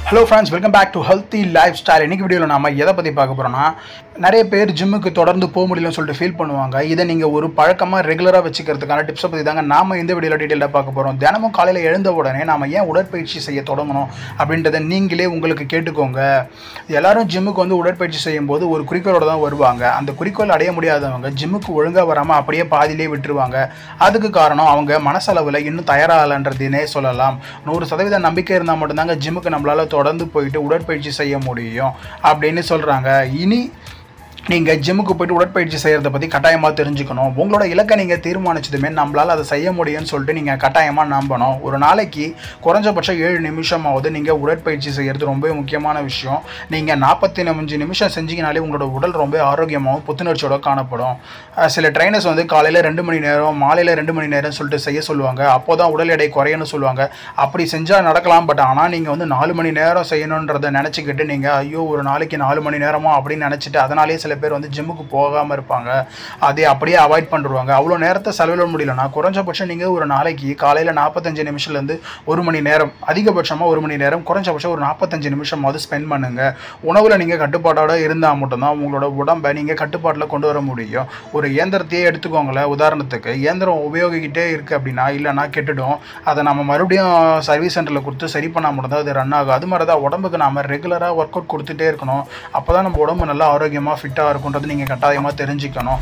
Hello friends, welcome back to Healthy Lifestyle. இன்னைக்கு வீடியோல நாம எதை பத்தி பார்க்க போறோம்னா நிறைய பேர் ஜிம்முக்கு தொடர்ந்து போக முடியலன்னு சொல்லிட்டு ஃபீல் பண்ணுவாங்க. இதை நீங்க ஒரு பழக்கமா ரெகுலரா வச்சுக்கிறதுக்கான டிப்ஸ் பத்தி தாங்க நாம இந்த வீடியோல டீடைலா பார்க்க போறோம். தினமும் காலையில எழுந்த உடனே நாம ஏன் உடற்பயிற்சி செய்ய தொடங்கணும் அப்படின்றத நீங்களே உங்களுக்கு கேட்டுக்கோங்க. எல்லாரும் ஜிம்முக்கு வந்து உடற்பயிற்சி செய்யும்போது ஒரு குறிக்கோளோட தான் வருவாங்க. அந்த குறிக்கோள் அடைய முடியாதவங்க ஜிம்முக்கு ஒழுங்கா வராம அப்படியே பாதியிலே விட்டுருவாங்க. அதுக்கு காரணம் அவங்க மனசளவுல இன்னும் தயாராகலன்றதுனே சொல்லலாம். 100% நம்பிக்கை இருந்தால் மட்டும்தாங்க ஜிம்முக்கு நம்மளால தொடர்ந்து போயிட்டு உடற்பயிற்சி செய்ய முடியும் அப்படின்னு சொல்றாங்க. இனி நீங்க ஜிம்முக்கு போயிட்டு உடற்பயிற்சி செய்யறத பத்தி கட்டாயமா தெரிஞ்சுக்கணும். உங்களோட இலக்கை நீங்க தீர்மானிச்சதுமே நம்மளால அதை செய்ய முடியும்னு சொல்லிட்டு நீங்க கட்டாயமா நம்பணும். ஒரு நாளைக்கு குறைஞ்சபட்சம் 7 நிமிஷமாவது நீங்க உடற்பயிற்சி செய்யறது ரொம்ப முக்கியமான விஷயம். நீங்க 45 நிமிஷம் செஞ்சீங்கனாலே உங்களோட உடல் ரொம்ப ஆரோக்கியமாகவும் புத்துணர்ச்சியோட காணப்படும். சில ட்ரைனர்ஸ் வந்து காலையில 2 மணி நேரம் மாலையில 2 மணி நேரம் சொல்லிட்டு செய்ய சொல்லுவாங்க. அப்போதான் உடல் எடை குறையணும்னு சொல்லுவாங்க. அப்படி செஞ்சா நடக்கலாம். பட் ஆனால் நீங்க வந்து 4 மணி நேரம் செய்யணுன்றதை நினைச்சுக்கிட்டு நீங்க ஐயோ ஒரு நாளைக்கு 4 மணி நேரமா அப்படின்னு நினைச்சிட்டு அதனாலே சில பேர் வந்து ஜிம்முக்கு போகாம இருப்பாங்க. அதை அப்படியே அவாய்ட் பண்ணிடுவாங்க. அவ்வளோ நேரத்தை செலவிட முடியலன்னா குறைஞ்சபட்சம் நீங்க ஒரு நாளைக்கு காலையில 45 நிமிஷம்ல இருந்து 1 மணி நேரம், அதிகபட்சமா 1 மணி நேரம், குறைஞ்சபட்சம் ஒரு 45 நிமிஷமாவது ஸ்பெண்ட் பண்ணுங்க. உணவுல நீங்க கட்டுப்பாட்டோட இருந்தால் மட்டும்தான் உங்களோட உடம்பை நீங்க கட்டுப்பாட்டில் கொண்டு வர முடியும். ஒரு இயந்திரத்தையே எடுத்துக்கோங்களேன். உதாரணத்துக்கு இயந்திரம் உபயோகிக்கிட்டே இருக்கு அப்படின்னா இல்லைன்னா கெட்டுடும். அதை நம்ம மறுபடியும் சர்வீஸ் சென்டரில் கொடுத்து சரி பண்ணால் மட்டும்தான் அது ரன் ஆகும். அது மாதிரி தான் உடம்புக்கு நாம ரெகுலராக ஒர்க் அவுட் கொடுத்துட்டே இருக்கணும். அப்போதான் நம்ம உடம்பு நல்லா ஆரோக்கியமாக ஃபிட்டாக இருக்கும்ன்றது நீங்கள் கட்டாயமாக தெரிஞ்சுக்கணும்.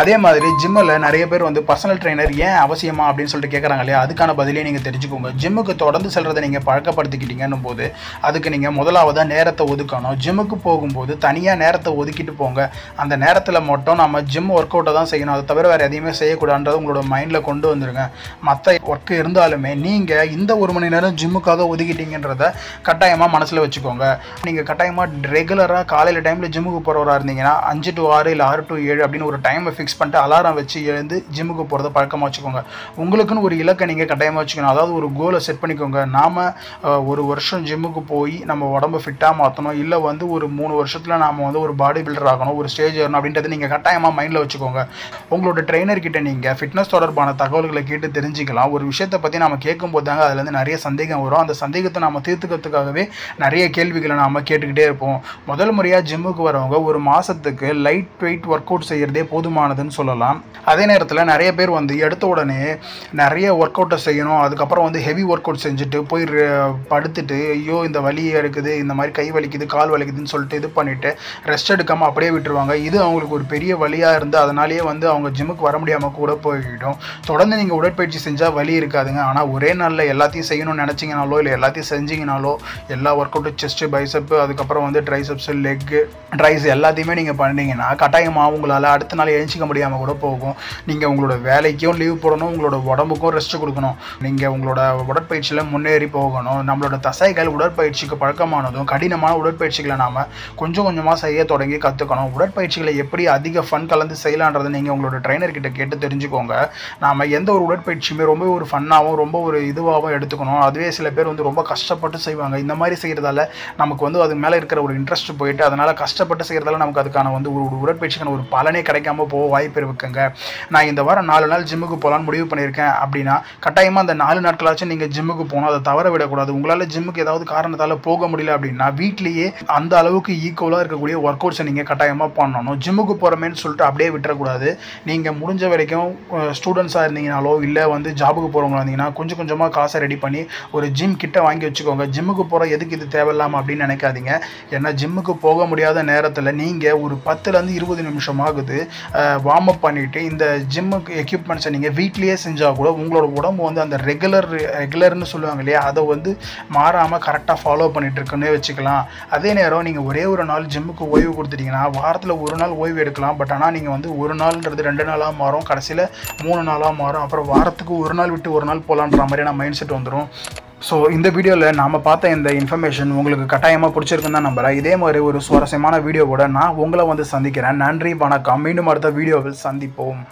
அதே மாதிரி ஜிம்மில் நிறைய பேர் வந்து பர்சனல் ட்ரெயினர் ஏன் அவசியமா அப்படின்னு சொல்லிட்டு கேட்குறாங்க இல்லையா, அதுக்கான பதிலே நீங்கள் தெரிஞ்சுக்கோங்க. ஜிம்முக்கு தொடர்ந்து செல்றதை நீங்கள் பழக்கப்படுத்திக்கிட்டீங்கன்னும் போது அதுக்கு நீங்கள் முதலாவதாக நேரத்தை ஒதுக்கணும். ஜிம்முக்கு போகும்போது தனியாக நேரத்தை ஒதுக்கிட்டு போங்க. அந்த நேரத்தில் மட்டும் நம்ம ஜிம் ஒர்க் அவுட்டை தான் செய்யணும். அதை தவிர வேறு எதையுமே செய்யக்கூடாதுன்றது உங்களோட மைண்டில் கொண்டு வந்துருங்க. மற்ற ஒர்க்கு இருந்தாலுமே நீங்கள் இந்த 1 மணி நேரம் ஜிம்முக்காக ஒதுக்கிட்டீங்கன்றத கட்டாயமாக மனசில் வச்சுக்கோங்க. நீங்கள் கட்டாயமாக ரெகுலராக காலையில் டைமில் ஜிம்முக்கு போகிறவராக இருந்தீங்கன்னா 5 to 6 இல்லை 6 to 7 அப்படின்னு ஒரு டைமை ஃபிக்ஸ் பண்ணிட்டு அலாரம் வச்சு எழுந்து ஜிம்முக்கு போகிறத பழக்கமாக வச்சுக்கோங்க. உங்களுக்குன்னு ஒரு இலக்கை நீங்கள் கட்டாயமாக வச்சுக்கணும். அதாவது ஒரு கோலை செட் பண்ணிக்கோங்க. நாம் ஒரு வருஷம் ஜிம்முக்கு போய் நம்ம உடம்பை ஃபிட்டாக மாற்றணும், இல்லை வந்து ஒரு 3 வருஷத்தில் நாம் வந்து ஒரு பாடி பில்டர் ஆகணும், ஒரு ஸ்டேஜ் ஏறணும் அப்படின்றது நீங்கள் கட்டாயமாக மைண்டில் வச்சுக்கோங்க. உங்களோட ட்ரெயினர்கிட்ட நீங்கள் ஃபிட்னஸ் தொடர்பான தகவல்களை கேட்டு தெரிஞ்சுக்கலாம். ஒரு விஷயத்தை பற்றி நம்ம கேட்கும்போது தாங்க அதுலேருந்து நிறைய சந்தேகம் வரும். அந்த சந்தேகத்தை நம்ம தீர்த்துக்கிறதுக்காகவே நிறைய கேள்விகளை நாம் கேட்டுக்கிட்டே இருப்போம். முதல் முறையாக ஜிம்முக்கு வரவங்க ஒரு மாதத்துக்கு லைட் வெயிட் ஒர்க் அவுட் செய்கிறதே போதுமானதுன்னு சொல்லலாம். அதே நேரத்தில் நிறைய பேர் வந்து எடுத்த உடனே நிறைய ஒர்க் அவுட்டை செய்யணும், அதுக்கப்புறம் வந்து ஹெவி ஒர்க் அவுட் செஞ்சுட்டு போய் படுத்துட்டு ஐயோ இந்த வலி இருக்குது, இந்த மாதிரி கை வலிக்குது, கால் வலிக்குதுன்னு சொல்லிட்டு இது பண்ணிவிட்டு ரெஸ்ட் எடுக்காமல் அப்படியே விட்டுருவாங்க. இது அவங்களுக்கு ஒரு பெரிய வலியாக இருந்து அதனாலேயே வந்து அவங்க ஜிம்முக்கு வர முடியாமல் கூட போய்விடும். தொடர்ந்து நீங்கள் உடற்பயிற்சி செஞ்சால் வலி இருக்காதுங்க. ஆனால் ஒரே நாளில் எல்லாத்தையும் செய்யணும்னு நினச்சிங்கனாலோ இல்லை எல்லாத்தையும் செஞ்சிங்கனாலோ எல்லா ஒர்க் அவுட்டு செஸ்ட்டு, பைசப்பு, அதுக்கப்புறம் வந்து ட்ரைசப்ஸு, லெக்கு, ட்ரைஸ் எல்லாத்தையுமே நீங்கள் பண்ணிங்கன்னா கட்டாயமாக உங்களால் அடுத்த நாள் எழுச்சிக்க முடியாமல் கூட போகும். நீங்கள் உங்களோட வேலைக்கும் லீவ் போடணும், உங்களோட உடம்புக்கும் ரெஸ்ட் கொடுக்கணும், நீங்கள் உங்களோட உடற்பயிற்சியில் முன்னேறி போகணும். நம்மளோட தசைகள் உடற்பயிற்சிக்கு பழக்கமானதும் கடினமான உடற்பயிற்சிகளை நாம் கொஞ்சம் கொஞ்சமாக செய்ய தொடங்கி கற்றுக்கணும். உடற்பயிற்சிகளை எப்படி அதிக ஃபன் கலந்து செய்யலான்றதை நீங்கள் உங்களோட ட்ரைனர்கிட்ட கேட்டு தெரிஞ்சுக்கோங்க. நாம் எந்த ஒரு உடற்பயிற்சியுமே ரொம்ப ஒரு ஃபன்னாகவும் ரொம்ப ஒரு இதுவாகவும் எடுத்துக்கணும். அதுவே சில பேர் வந்து ரொம்ப கஷ்டப்பட்டு செய்வாங்க. இந்த மாதிரி செய்கிறதால நமக்கு வந்து அது மேலே இருக்கிற ஒரு இன்ட்ரெஸ்ட் போயிட்டு அதனால் கஷ்டப்பட்டு செய்கிறதால நமக்கு அதுக்கான வந்து ஒரு உடற்பயிற்சிக்கான ஒரு பலனே கிடைக்காம போக வாய்ப்பு இருக்குங்க. நான் இந்த வாரம் 4 நாள் ஜிம்முக்கு போகலான்னு முடிவு பண்ணியிருக்கேன் அப்படின்னா கட்டாயமாக அந்த 4 நாட்களாச்சும் நீங்கள் ஜிம்முக்கு போகணும். அதை தவற விடக்கூடாது. உங்களால் ஜிம்முக்கு ஏதாவது காரணத்தால் போக முடியல அப்படின்னா வீட்லேயே அந்த அளவுக்கு ஈக்குவலாக இருக்கக்கூடிய ஒர்க் அவுட்ஸை நீங்கள் கட்டாயமாக பண்ணணும். ஜிம்முக்கு போகிறமேன்னு சொல்லிட்டு அப்படியே விட்டுறக்கூடாது. நீங்கள் முடிஞ்ச வரைக்கும் ஸ்டூடெண்ட்ஸாக இருந்தீங்கனாலோ இல்லை வந்து ஜாபுக்கு போகிறவங்களா இருந்தீங்கன்னா கொஞ்சம் கொஞ்சமாக காசை ரெடி பண்ணி ஒரு ஜிம் கிட்ட வாங்கி வச்சுக்கோங்க. ஜிம்முக்கு போகிற எதுக்கு இது தேவையில்லாமல் அப்படின்னு நினைக்காதீங்க. ஏன்னா ஜிம்முக்கு போக முடியாத நேரத்தில் நீங்கள் ஒரு 10லேருந்து 20 நிமிஷம் ஆகுது வார்ம் அப் பண்ணிவிட்டு இந்த ஜிம்முக்கு எக்யூப்மெண்ட்ஸை நீங்கள் வீட்லேயே செஞ்சால் கூட உங்களோட உடம்பு வந்து அந்த ரெகுலர்னு சொல்லுவாங்க இல்லையா, அதை வந்து மாறாமல் கரெக்டாக ஃபாலோ பண்ணிட்டு இருக்குன்னே வச்சுக்கலாம். அதே நேரம் நீங்கள் ஒரே ஒரு நாள் ஜிம்முக்கு ஓய்வு கொடுத்துட்டீங்கன்னா வாரத்தில் ஒரு நாள் ஓய்வு எடுக்கலாம். பட் ஆனால் நீங்கள் வந்து ஒரு நாள்ன்றது 2 நாளாக மாறும், கடைசியில் 3 நாளாக மாறும். அப்புறம் வாரத்துக்கு ஒரு நாள் விட்டு ஒரு நாள் போகலான்ற மாதிரியான மைண்ட் செட் வந்துடும். ஸோ இந்த வீடியோவில் நாம் பார்த்த இந்த இன்ஃபர்மேஷன் உங்களுக்கு கட்டாயமாக பிடிச்சிருக்குன்னு தான் நம்புகிறேன். இதே மாதிரி ஒரு சுவாரஸ்யமான வீடியோவோட நான் உங்களை வந்து சந்திக்கிறேன். நன்றி, வணக்கம். மீண்டும் அடுத்த வீடியோவில் சந்திப்போம்.